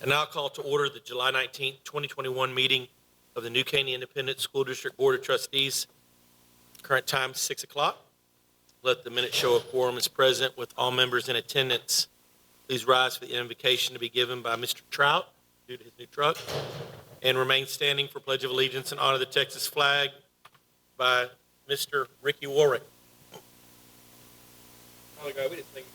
And now I'll call to order the July 19th, 2021 meeting of the New Caney Independent School District Board of Trustees. Current time 6 o'clock. Let the minute show a quorum is present with all members in attendance. Please rise for the invocation to be given by Mr. Trout due to his new truck, and remain standing for Pledge of Allegiance and honor the Texas flag by Mr. Ricky Warwick. Father God, we just thank you.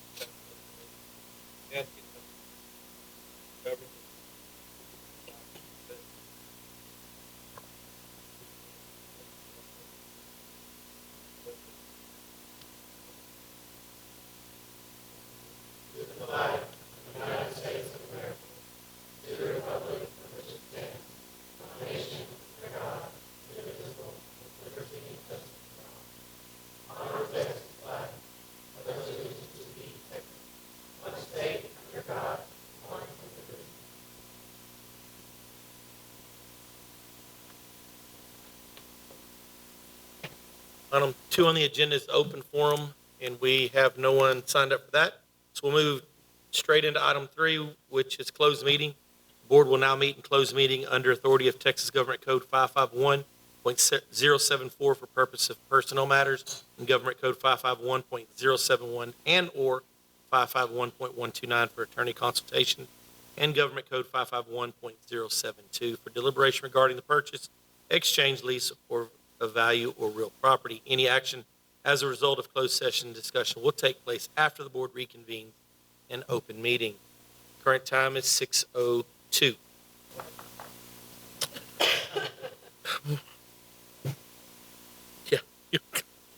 Item 2 on the agenda is open forum, and we have no one signed up for that. So we'll move straight into item 3, which is closed meeting. The board will now meet in closed meeting under authority of Texas Government Code 551.074 for purpose of personnel matters, and Government Code 551.071 and or 551.129 for attorney consultation, and Government Code 551.072 for deliberation regarding the purchase, exchange, lease, or of value or real property. Any action as a result of closed session discussion will take place after the board reconvenes in open meeting. Current time is 6:02. Yeah,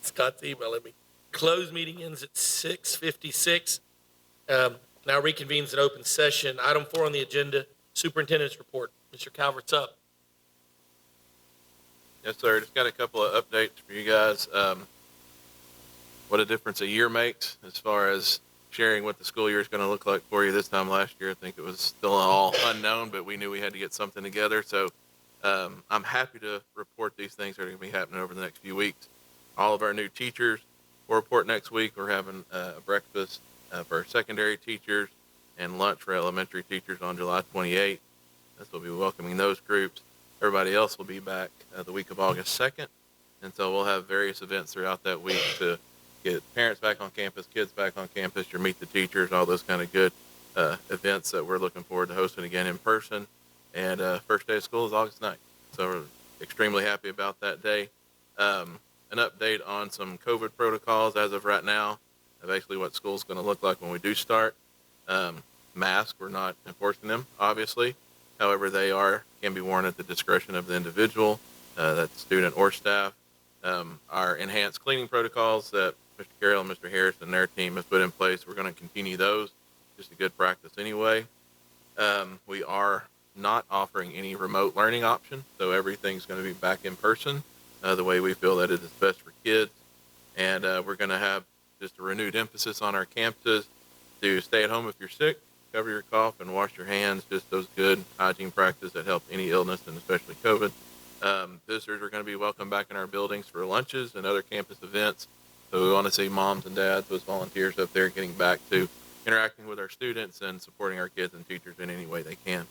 Scott's emailing me. Closed meeting ends at 6:56. Now reconvenes in open session. Item 4 on the agenda, superintendent's report. Mr. Calvert's up. Yes, sir. Just got a couple of updates for you guys. What a difference a year makes as far as sharing what the school year is going to look like for you. This time last year, I think it was still all unknown, but we knew we had to get something together. So I'm happy to report these things are going to be happening over the next few weeks. All of our new teachers will report next week. We're having a breakfast for our secondary teachers and lunch for elementary teachers on July 28th. This will be welcoming those groups. Everybody else will be back the week of August 2nd. And so we'll have various events throughout that week to get parents back on campus, kids back on campus, or meet the teachers, all those kind of good events that we're looking forward to hosting again in person. And first day of school is August 9th. So we're extremely happy about that day. An update on some COVID protocols as of right now, basically what school's going to look like when we do start. Masks, we're not enforcing them, obviously. However, they can be worn at the discretion of the individual, that's student or staff. Our enhanced cleaning protocols that Mr. Carroll and Mr. Harris and their team have put in place, we're going to continue those. Just a good practice anyway. We are not offering any remote learning option, so everything's going to be back in person the way we feel that it is best for kids. And we're going to have just a renewed emphasis on our campuses to stay at home if you're sick, cover your cough, and wash your hands, just those good hygiene practices that help any illness, and especially COVID. Visitors are going to be welcome back in our buildings for lunches and other campus events. So we want to see moms and dads, those volunteers up there, getting back to interacting with our students and supporting our kids and teachers in any way they can.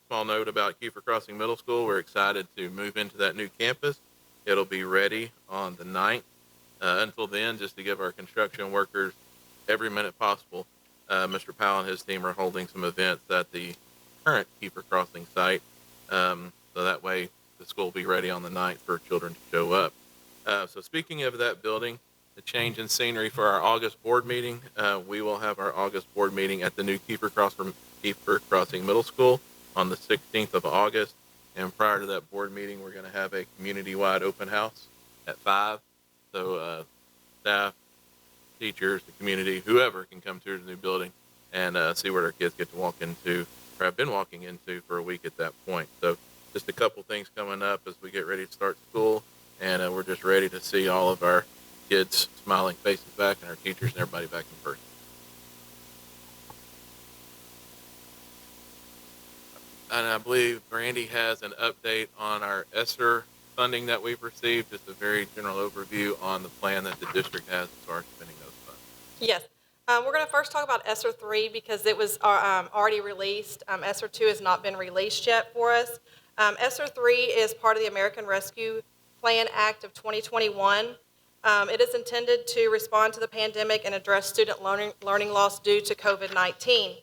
Small note about Kiefer Crossing Middle School. We're excited to move into that new campus. It'll be ready on the 9th. Until then, just to give our construction workers every minute possible, Mr. Powell and his team are holding some events at the current Kiefer Crossing site. So that way the school will be ready on the 9th for children to show up. So speaking of that building, the change in scenery for our August board meeting, we will have our August board meeting at the new Kiefer Crossing Middle School on the 16th of August. And prior to that board meeting, we're going to have a community-wide open house at 5. So staff, teachers, the community, whoever can come to the new building and see what our kids get to walk into, or have been walking into for a week at that point. So just a couple things coming up as we get ready to start school, and we're just ready to see all of our kids' smiling faces back and our teachers and everybody back in person. And I believe Brandy has an update on our ESSER funding that we've received, just a very general overview on the plan that the district has as far as spending those funds. Yes. We're going to first talk about ESSER 3 because it was already released. ESSER 2 has not been released yet for us. ESSER 3 is part of the American Rescue Plan Act of 2021. It is intended to respond to the pandemic and address student learning loss due to COVID-19.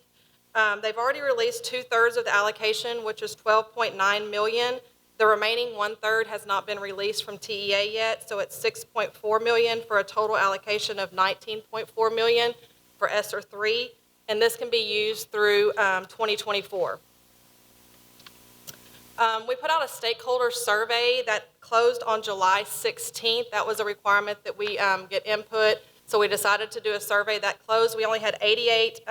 They've already released 2/3 of the allocation, which is $12.9 million. The remaining 1/3 has not been released from TEA yet, so it's $6.4 million for a total allocation of $19.4 million for ESSER 3, and this can be used through 2024. We put out a stakeholder survey that closed on July 16th. That was a requirement that we get input, so we decided to do a survey that closed. We only had 88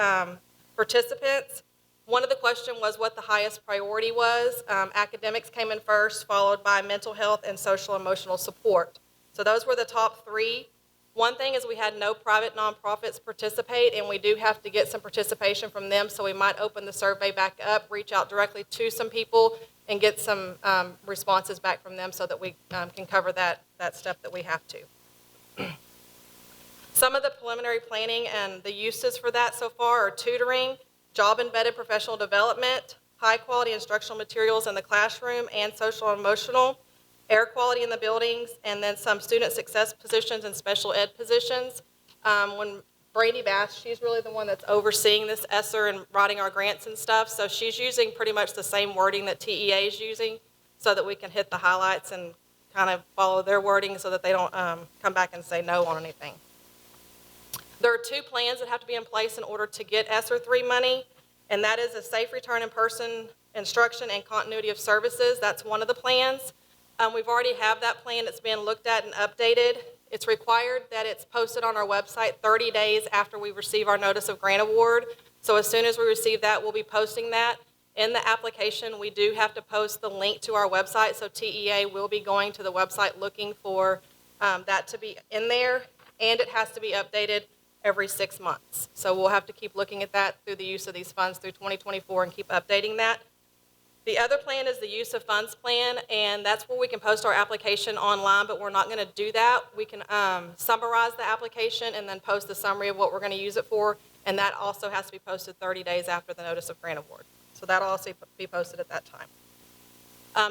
participants. One of the questions was what the highest priority was. Academics came in first, followed by mental health and social emotional support. So those were the top 3. One thing is we had no private nonprofits participate, and we do have to get some participation from them, so we might open the survey back up, reach out directly to some people, and get some responses back from them so that we can cover that step that we have to. Some of the preliminary planning and the uses for that so far are tutoring, job-embedded professional development, high-quality instructional materials in the classroom and social and emotional, air quality in the buildings, and then some student success positions and special ed positions. When Brady Bass, she's really the one that's overseeing this ESSER and writing our grants and stuff, so she's using pretty much the same wording that TEA is using so that we can hit the highlights and kind of follow their wording so that they don't come back and say no on anything. There are 2 plans that have to be in place in order to get ESSER 3 money, and that is a safe return in person instruction and continuity of services. That's one of the plans. We've already have that plan. It's been looked at and updated. It's required that it's posted on our website 30 days after we receive our notice of grant award. So as soon as we receive that, we'll be posting that. In the application, we do have to post the link to our website, so TEA will be going to the website looking for that to be in there, and it has to be updated every 6 months. So we'll have to keep looking at that through the use of these funds through 2024 and keep updating that. The other plan is the use of funds plan, and that's where we can post our application online, but we're not going to do that. We can summarize the application and then post the summary of what we're going to use it for, and that also has to be posted 30 days after the notice of grant award. So that'll also be posted at that time.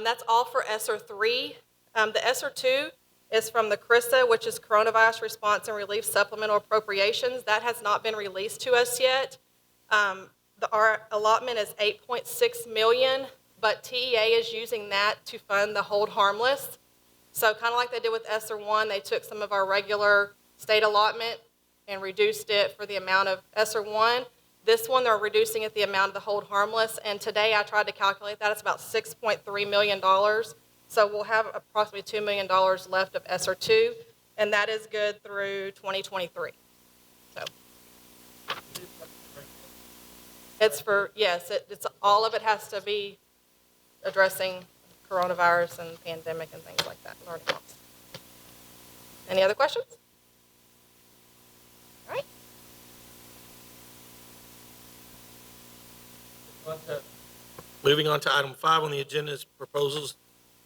That's all for ESSER 3. The ESSER 2 is from the CRISA, which is Coronavirus Response and Relief Supplemental Appropriations. That has not been released to us yet. Our allotment is $8.6 million, but TEA is using that to fund the hold harmless. So kind of like they did with ESSER 1, they took some of our regular state allotment and reduced it for the amount of ESSER 1. This one, they're reducing it the amount of the hold harmless, and today I tried to calculate that. It's about $6.3 million. So we'll have approximately $2 million left of ESSER 2, and that is good through 2023. So it's for, yes, it's all of it has to be addressing coronavirus and pandemic and things like that. Learning loss. Any other questions? All right. Moving on to item 5 on the agenda is proposals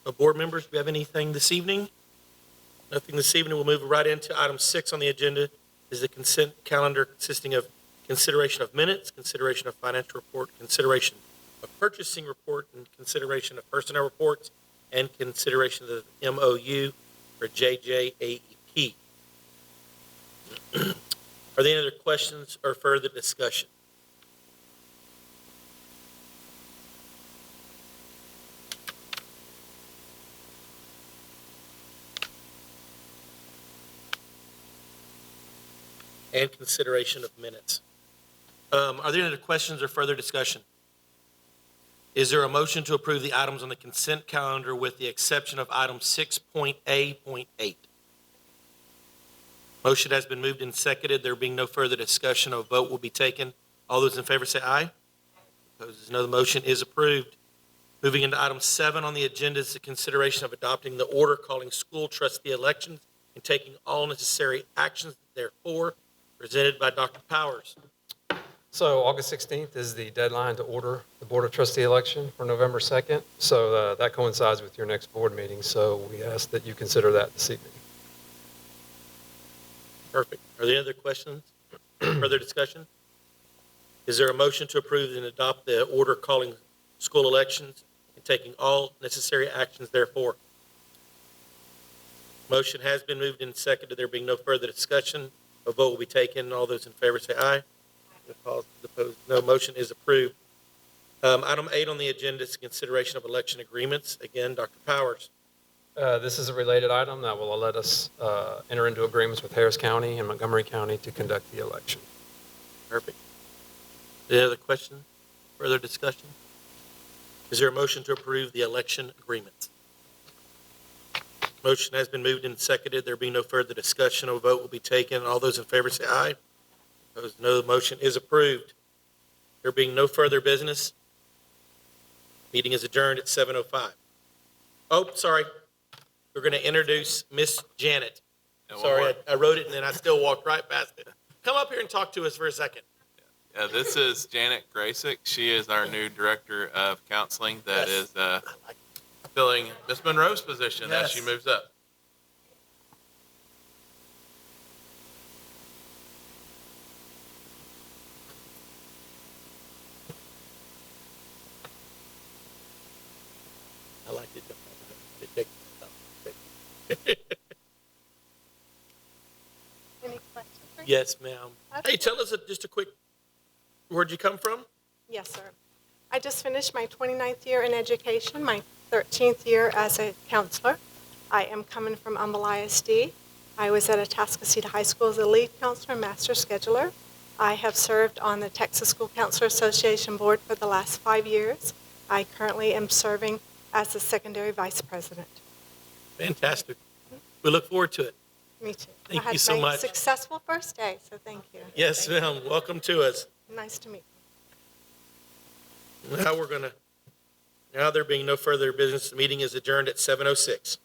of board members. Do we have anything this evening? Nothing this evening. We'll move right into item 6 on the agenda is the consent calendar consisting of consideration of minutes, consideration of financial report, consideration of purchasing report, and consideration of personnel reports, and consideration of the MOU for JJAEP. Are there any other questions or further discussion? And consideration of minutes. Are there any other questions or further discussion? Is there a motion to approve the items on the consent calendar with the exception of item 6.A.8? Motion has been moved and seconded. There being no further discussion, a vote will be taken. All those in favor say aye. Opposed, no. The motion is approved. Moving into item 7 on the agenda is the consideration of adopting the order calling school trustee elections and taking all necessary actions therefore, presented by Dr. Powers. So August 16th is the deadline to order the Board of Trustee election for November 2nd. So that coincides with your next board meeting. So we ask that you consider that this evening. Perfect. Are there any other questions? Further discussion? Is there a motion to approve and adopt the order calling school elections and taking all necessary actions therefore? Motion has been moved and seconded. There being no further discussion, a vote will be taken. All those in favor say aye. Opposed, no. Motion is approved. Item 8 on the agenda is consideration of election agreements. Again, Dr. Powers. This is a related item that will let us enter into agreements with Harris County and Montgomery County to conduct the election. Perfect. Any other question? Further discussion? Is there a motion to approve the election agreements? Motion has been moved and seconded. There being no further discussion, a vote will be taken. All those in favor say aye. Opposed, no. The motion is approved. There being no further business, meeting is adjourned at 7:05. Oh, sorry. We're going to introduce Miss Janet. And one Sorry, more. I wrote it and then I still walked right past it. Come up here and talk to us for a second. This is Janet Graysick. She is our new director of counseling that Yes. is filling Miss Monroe's position as she Yes. moves up. I like it. Any questions? for- Yes, ma'am. Hey, tell us just a quick, where'd you come from? Yes, sir. I just finished my 29th year in education, my 13th year as a counselor. I am coming from ISD. I was at Atascocita High School as a lead counselor and master scheduler. I have served on the Texas School Counselor Association board for the last 5 years. I currently am serving as the secondary vice president. Fantastic. We look forward to it. Me too. Thank I you so had my much. successful first day, so thank you. Yes, ma'am. Welcome to us. Nice to meet you. Now there being no further business, the meeting is adjourned at 7:06.